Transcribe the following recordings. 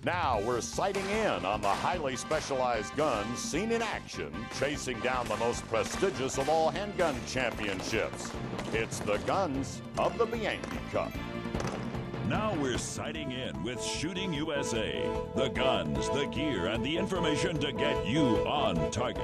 Now we're sighting in on the highly specialized guns seen in action, chasing down the most prestigious of all handgun championships. It's the guns of the Bianchi Cup. Now we're sighting in with Shooting USA. The guns, the gear, and the information to get you on target.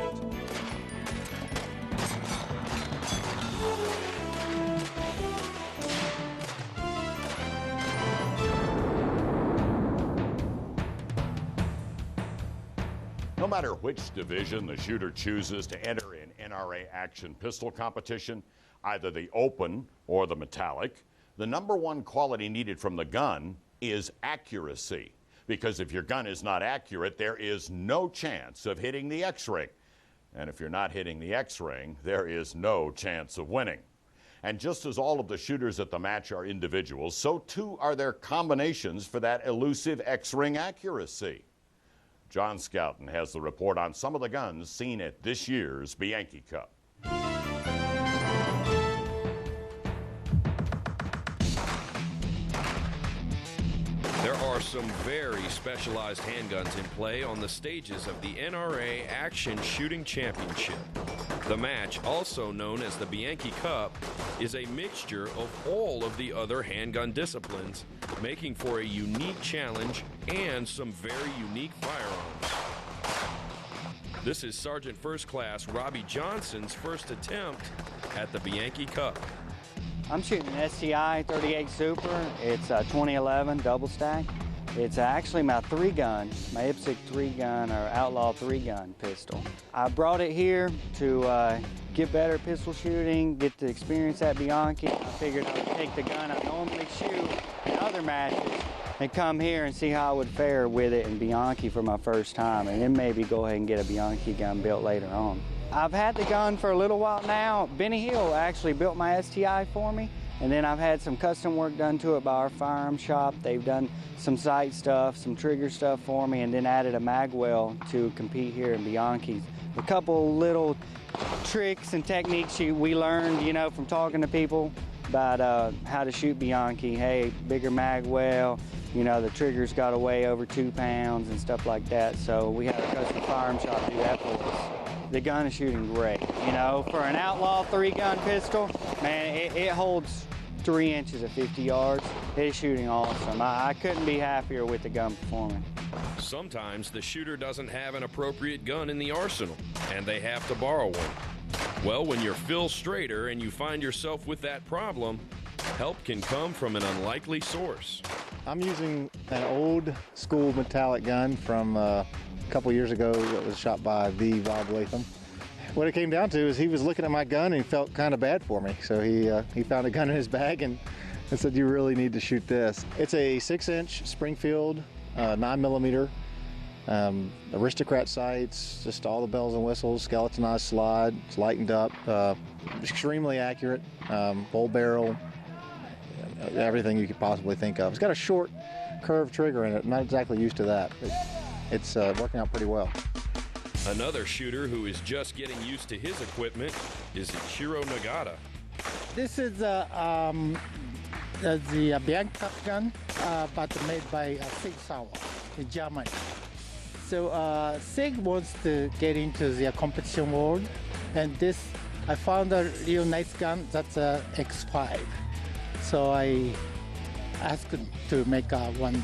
No matter which division the shooter chooses to enter in NRA action pistol competition, either the open or the metallic, the number one quality needed from the gun is accuracy. Because if your gun is not accurate, there is no chance of hitting the X-ring. And if you're not hitting the X-ring, there is no chance of winning. And just as all of the shooters at the match are individuals, so too are their combinations for that elusive X-ring accuracy. John Scouten has the report on some of the guns seen at this year's Bianchi Cup. There are some very specialized handguns in play on the stages of the NRA Action Shooting Championship. The match, also known as the Bianchi Cup, is a mixture of all of the other handgun disciplines, making for a unique challenge and some very unique firearms. This is Sergeant First Class Robbie Johnson's first attempt at the Bianchi Cup. I'm shooting an STI 38 Super. It's a 2011 double stack. It's actually my 3-gun, my IPSC 3-gun or Outlaw 3-gun pistol. I brought it here to get better pistol shooting, get the experience at Bianchi. I figured I would take the gun I normally shoot in other matches and come here and see how I would fare with it in Bianchi for my first time, and then maybe go ahead and get a Bianchi gun built later on. I've had the gun for a little while now. Benny Hill actually built my STI for me, and then I've had some custom work done to it by our firearms shop. They've done some sight stuff, some trigger stuff for me, and then added a mag well to compete here in Bianchi's. A couple little tricks and techniques we learned, you know, from talking to people about how to shoot Bianchi. Hey, bigger mag well, you know, the trigger's got to weigh over 2 pounds and stuff like that. So we had a custom firearms shop do that for us. The gun is shooting great. You know, for an Outlaw 3-gun pistol, man, it holds 3 inches at 50 yards. It's shooting awesome. I couldn't be happier with the gun performing. Sometimes the shooter doesn't have an appropriate gun in the arsenal, and they have to borrow one. Well, when you're Phil Strader and you find yourself with that problem, help can come from an unlikely source. I'm using an old school metallic gun from a couple years ago that was shot by the Rob Latham. What it came down to is he was looking at my gun and he felt kind of bad for me. So he found a gun in his bag and said, "You really need to shoot this." It's a 6-inch Springfield 9mm, aristocrat sights, just all the bells and whistles, skeletonized slide, it's lightened up, extremely accurate, full barrel, everything you could possibly think of. It's got a short curved trigger in it. I'm not exactly used to that, but it's working out pretty well. Another shooter who is just getting used to his equipment is Ichiro Nagata. This is the Bianchi Cup gun, but made by Sig Sauer in Germany. So Sig wants to get into the competition world, and this, I found a real nice gun that's a X5. So I asked to make one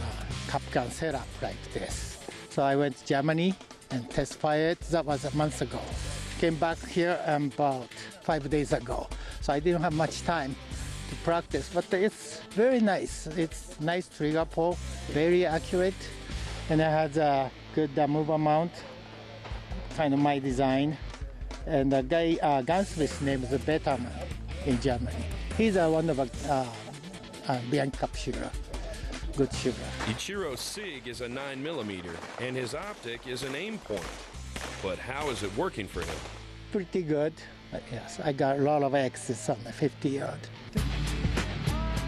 cup gun setup like this. So I went to Germany and test fired. That was a month ago. Came back here about 5 days ago. So I didn't have much time to practice, but it's very nice. It's nice trigger pull, very accurate, and it has a good mover mount, kind of my design. And the guy, gunsmith's name is Betterman in Germany. He's one of a Bianchi Cup shooter. Good shooter. Ichiro Sig is a 9mm, and his optic is an aim point. But how is it working for him? Pretty good. Yes, I got a lot of X's on the 50 yard.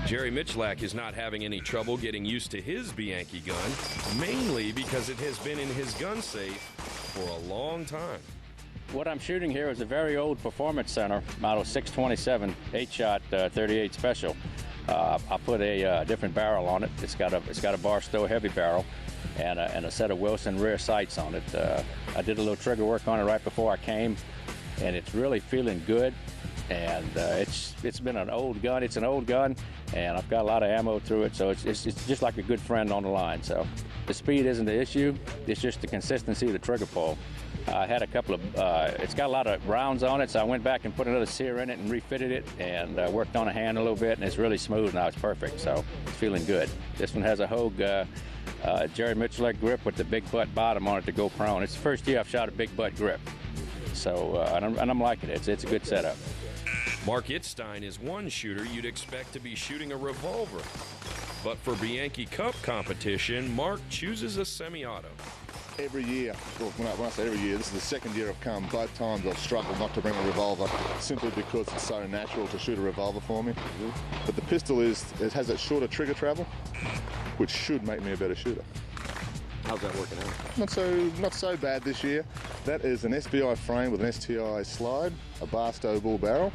Jerry Michalak is not having any trouble getting used to his Bianchi gun, mainly because it has been in his gun safe for a long time. What I'm shooting here is a very old Performance Center, model 627, 8-shot 38 Special. I put a different barrel on it. It's got a Barstow heavy barrel and a set of Wilson rear sights on it. I did a little trigger work on it right before I came, and it's really feeling good. And it's been an old gun. It's an old gun, and I've got a lot of ammo through it, so it's just like a good friend on the line. So the speed isn't the issue. It's just the consistency of the trigger pull. I had a couple of, it's got a lot of rounds on it, so I went back and put another sear in it and refitted it and worked on the hand a little bit, and it's really smooth now. It's perfect, so it's feeling good. This one has a Hogue Jerry Mitchell grip with the big butt bottom on it to go prone. It's the first year I've shot a big butt grip, so and I'm liking it. It's a good setup. Mark Itzstein is one shooter you'd expect to be shooting a revolver. But for Bianchi Cup competition, Mark chooses a semi-auto. Every year, well, when I say every year, this is the second year I've come. Both times I've struggled not to bring a revolver, simply because it's so natural to shoot a revolver for me. But the pistol it has that shorter trigger travel, which should make me a better shooter. How's that working out? Not so bad this year. That is an SBI frame with an STI slide, a Barstow bull barrel,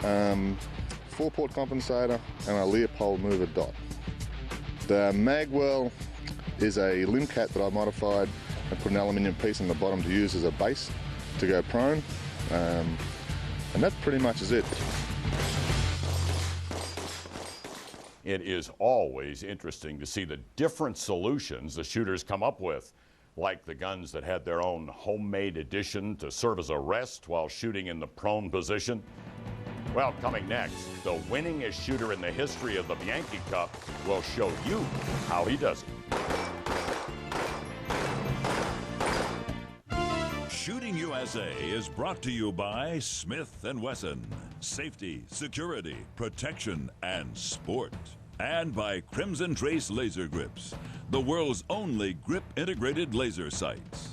4-port compensator, and a Leopold mover dot. The magwell is a limcat that I modified and put an aluminium piece on the bottom to use as a base to go prone, and that pretty much is it. It is always interesting to see the different solutions the shooters come up with, like the guns that had their own homemade addition to serve as a rest while shooting in the prone position. Well, coming next, the winningest shooter in the history of the Bianchi Cup will show you how he does it. Shooting USA is brought to you by Smith & Wesson. Safety, security, protection, and sport. And by Crimson Trace Laser Grips, the world's only grip-integrated laser sights.